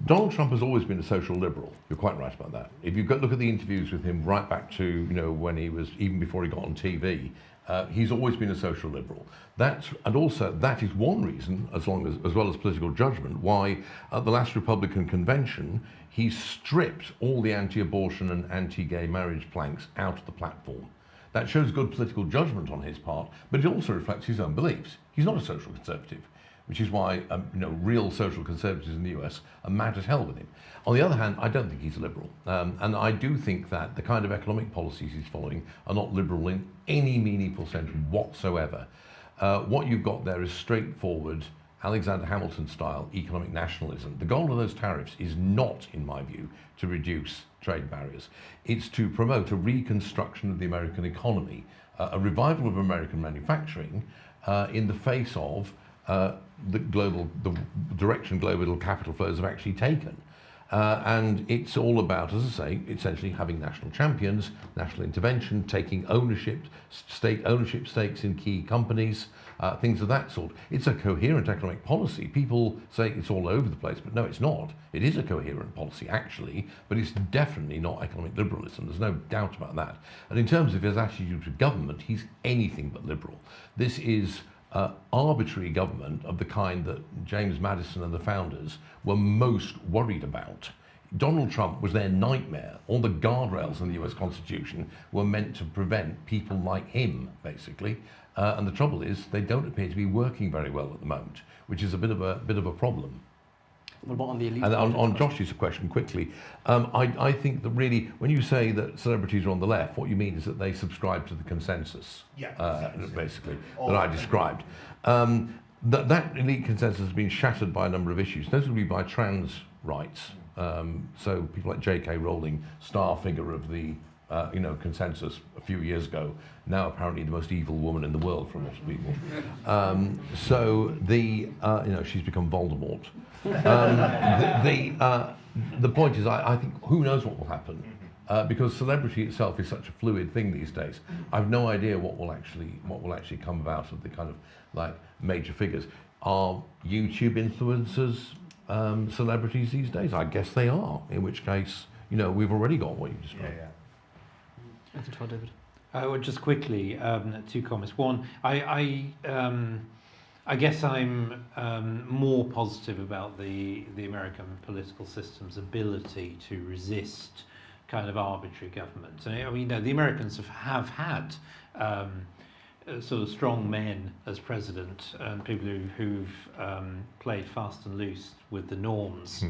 [SPEAKER 2] Donald Trump has always been a social liberal. You're quite right about that. If you look at the interviews with him right back to when he was, even before he got on TV, he's always been a social liberal. That is one reason, as well as political judgment, why at the last Republican convention he stripped all the anti-abortion and anti-gay marriage planks out of the platform. That shows good political judgment on his part, but it also reflects his own beliefs. He's not a social conservative. which is why real social conservatives in the US are mad as hell with him. On the other hand, I don't think he's a liberal, and I do think that the kind of economic policies he's following are not liberal in any meaningful sense whatsoever. What you've got there is straightforward Alexander Hamilton style economic nationalism. The goal of those tariffs is not, in my view, to reduce trade barriers. It's to promote a reconstruction of the American economy, a revival of American manufacturing in the face of the direction global capital flows have actually taken. And it's all about, as I say, essentially having national champions, national intervention, taking ownership, ownership stakes in key companies, things of that sort. It's a coherent economic policy. People say it's all over the place, but no, it's not. It is a coherent policy, actually, but it's definitely not economic liberalism. There's no doubt about that. And in terms of his attitude to government, he's anything but liberal. This is arbitrary government of the kind that James Madison and the founders were most worried about. Donald Trump was their nightmare. All the guardrails in the US Constitution were meant to prevent people like him, basically. And the trouble is, they don't appear to be working very well at the moment, which is a bit of a problem.
[SPEAKER 1] What about on the elite?
[SPEAKER 2] And on Josh's question, quickly, I think that really, when you say that celebrities are on the left, what you mean is that they subscribe to the consensus, basically, that I described. That elite consensus has been shattered by a number of issues, notably by trans rights. So people like J.K. Rowling, star figure of the consensus a few years ago, now apparently the most evil woman in the world for a lot of people. She's become Voldemort. The point is, I think who knows what will happen, because celebrity itself is such a fluid thing these days. I've no idea what will actually come about of the kind of like major figures. Are YouTube influencers celebrities these days? I guess they are. In which case, we've already got what you described.
[SPEAKER 1] Anything to add, David?
[SPEAKER 3] Well, just quickly, 2 comments. One, I guess I'm more positive about the American political system's ability to resist kind of arbitrary government. I mean, the Americans have had sort of strong men as president and people who've played fast and loose with the norms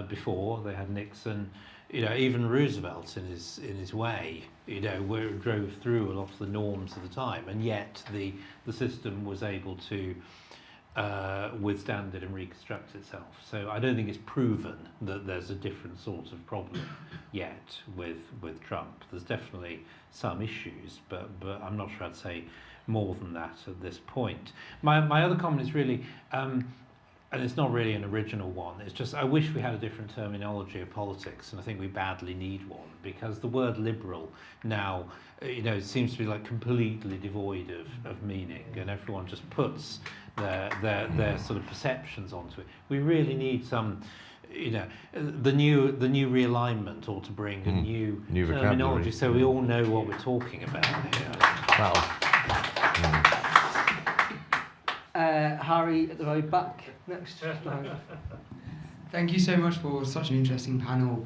[SPEAKER 3] before. They had Nixon. Even Roosevelt in his way, drove through a lot of the norms of the time, and yet the system was able to withstand it and reconstruct itself. So I don't think it's proven that there's a different sort of problem yet with Trump. There's definitely some issues, but I'm not sure I'd say more than that at this point. My other comment is really, and it's not really an original one, it's just I wish we had a different terminology of politics, and I think we badly need one, because the word liberal now, seems to be like completely devoid of meaning, and everyone just puts their sort of perceptions onto it. We really need some, the new realignment ought to bring a new terminology, so we all know what we're talking about here.
[SPEAKER 1] Harry at the very back next.
[SPEAKER 7] Thank you so much for such an interesting panel.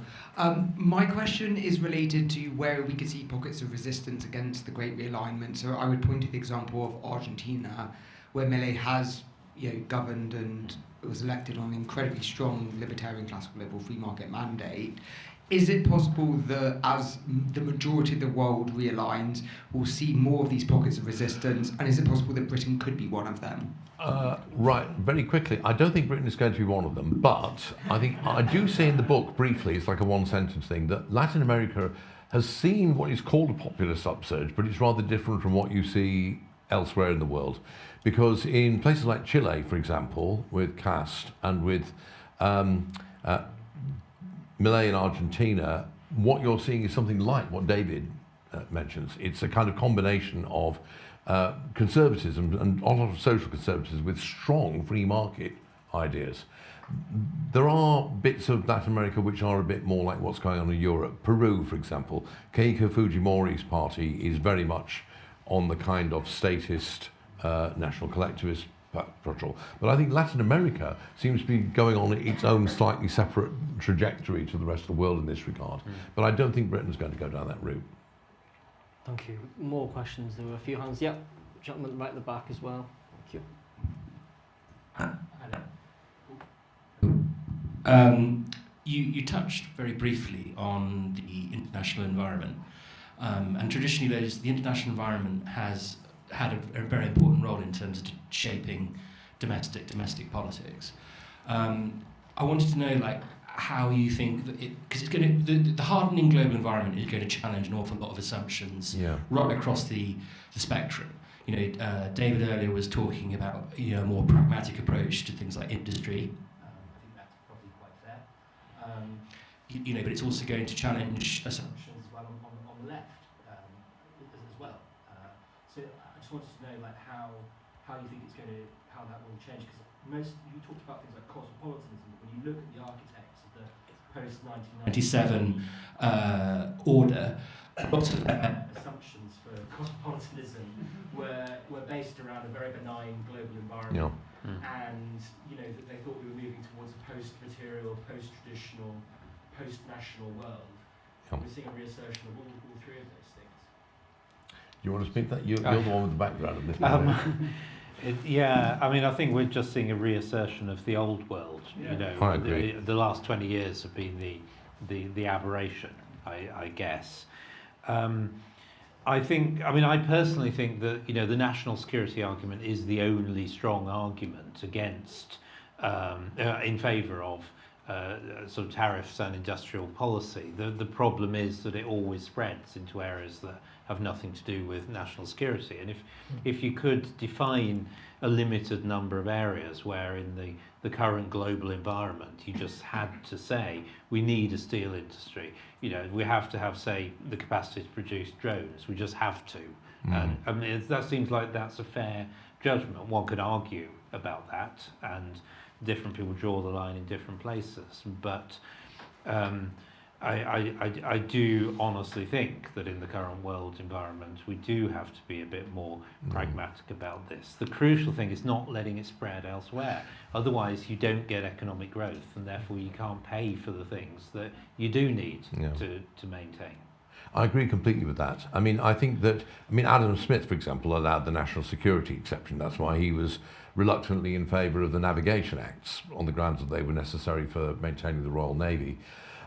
[SPEAKER 7] My question is related to where we could see pockets of resistance against the Great Realignment. So I would point to the example of Argentina, where Milei has governed and was elected on an incredibly strong libertarian, classical liberal free market mandate. Is it possible that as the majority of the world realigns, we'll see more of these pockets of resistance? And is it possible that Britain could be one of them?
[SPEAKER 2] Right, very quickly. I don't think Britain is going to be one of them, but I do say in the book briefly, it's like a one-sentence thing, that Latin America has seen what is called a populist upsurge, but it's rather different from what you see elsewhere in the world. Because in places like Chile, for example, with Cast and with Milei in Argentina, what you're seeing is something like what David mentions. It's a kind of combination of conservatism and a lot of social conservatism with strong free market ideas. There are bits of Latin America which are a bit more like what's going on in Europe. Peru, for example, Keiko Fujimori's party is very much on the kind of statist, national collectivist patrol. But I think Latin America seems to be going on its own slightly separate trajectory to the rest of the world in this regard. But I don't think Britain's going to go down that route.
[SPEAKER 1] Thank you. More questions. There were a few hands. Yep. Gentleman right at the back as well. Thank you.
[SPEAKER 8] You touched very briefly on the international environment, and traditionally the international environment has had a very important role in terms of shaping domestic politics. I wanted to know, like, how you think that because it's going to the hardening global environment is going to challenge an awful lot of assumptions right across the spectrum. You know, David earlier was talking about a more pragmatic approach to things like industry. I think that's probably quite fair. But it's also going to challenge assumptions as well on the left as well. So I just wanted to know, like, how you think how that will change, because you talked about things like cosmopolitanism, but when you look at the architects of the post-1997 order, lots of assumptions for cosmopolitanism were based around a very benign global environment, and that they thought we were moving towards a post-material, post-traditional, post-national world. We're seeing a reassertion of all three of those things.
[SPEAKER 2] Do you want to speak that? You're the one with the background of this.
[SPEAKER 3] I mean, I think we're just seeing a reassertion of the old world.
[SPEAKER 2] I agree.
[SPEAKER 3] The last 20 years have been the aberration, I guess. I personally think that the national security argument is the only strong argument against, in favour of sort of tariffs and industrial policy. The problem is that it always spreads into areas that have nothing to do with national security. And if you could define a limited number of areas where in the current global environment you just had to say we need a steel industry, we have to have, say, the capacity to produce drones, we just have to. And I mean, that seems like that's a fair judgment. One could argue about that, and different people draw the line in different places, but I do honestly think that in the current world environment we do have to be a bit more pragmatic about this. The crucial thing is not letting it spread elsewhere, otherwise you don't get economic growth, and therefore you can't pay for the things that you do need to maintain.
[SPEAKER 2] I agree completely with that. I mean, I think that, Adam Smith, for example, allowed the national security exception. That's why he was reluctantly in favour of the Navigation Acts, on the grounds that they were necessary for maintaining the Royal Navy.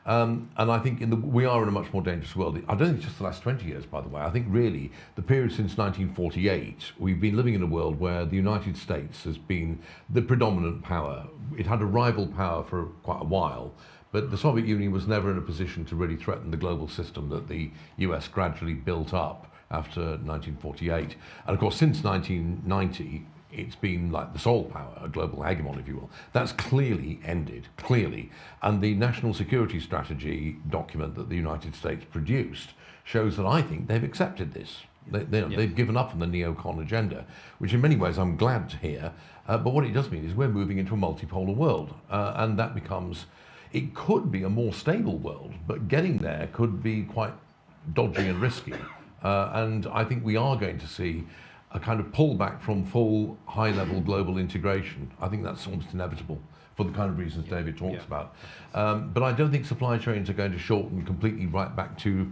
[SPEAKER 2] And I think we are in a much more dangerous world. I don't think it's just the last 20 years, by the way. I think really the period since 1948, we've been living in a world where the United States has been the predominant power. It had a rival power for quite a while, but the Soviet Union was never in a position to really threaten the global system that the US gradually built up after 1948. And of course, since 1990, it's been like the sole power, a global hegemon, if you will. That's clearly ended, clearly. And the national security strategy document that the United States produced shows that I think they've accepted this. They've given up on the neocon agenda, which in many ways I'm glad to hear. But what it does mean is we're moving into a multipolar world. And that becomes, it could be a more stable world, but getting there could be quite dodgy and risky. And I think we are going to see a kind of pullback from full high-level global integration. I think that's almost inevitable for the kind of reasons David talks about. But I don't think supply chains are going to shorten completely right back to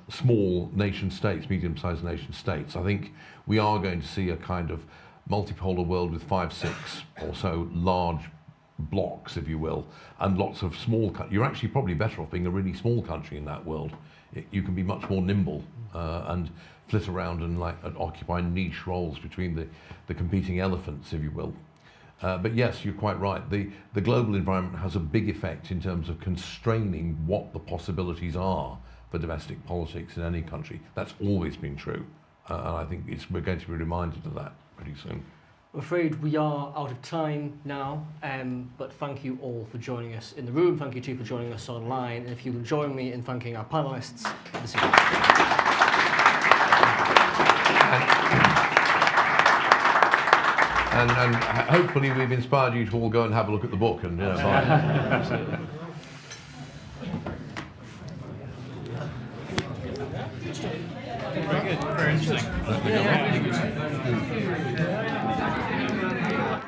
[SPEAKER 2] small nation states, medium-sized nation states. I think we are going to see a kind of multipolar world with 5, 6 or so large blocks, if you will, and lots of small you're actually probably better off being a really small country in that world. You can be much more nimble and flit around and occupy niche roles between the competing elephants, if you will. But yes, you're quite right. The global environment has a big effect in terms of constraining what the possibilities are for domestic politics in any country. That's always been true. And I think we're going to be reminded of that pretty soon.
[SPEAKER 1] I'm afraid we are out of time now, but thank you all for joining us in the room. Thank you too for joining us online. And if you will join me in thanking our panellists this evening.
[SPEAKER 2] And hopefully we've inspired you to all go and have a look at the book and buy it.
[SPEAKER 1] Absolutely.
[SPEAKER 3] Very good, very interesting.
[SPEAKER 1] Yeah.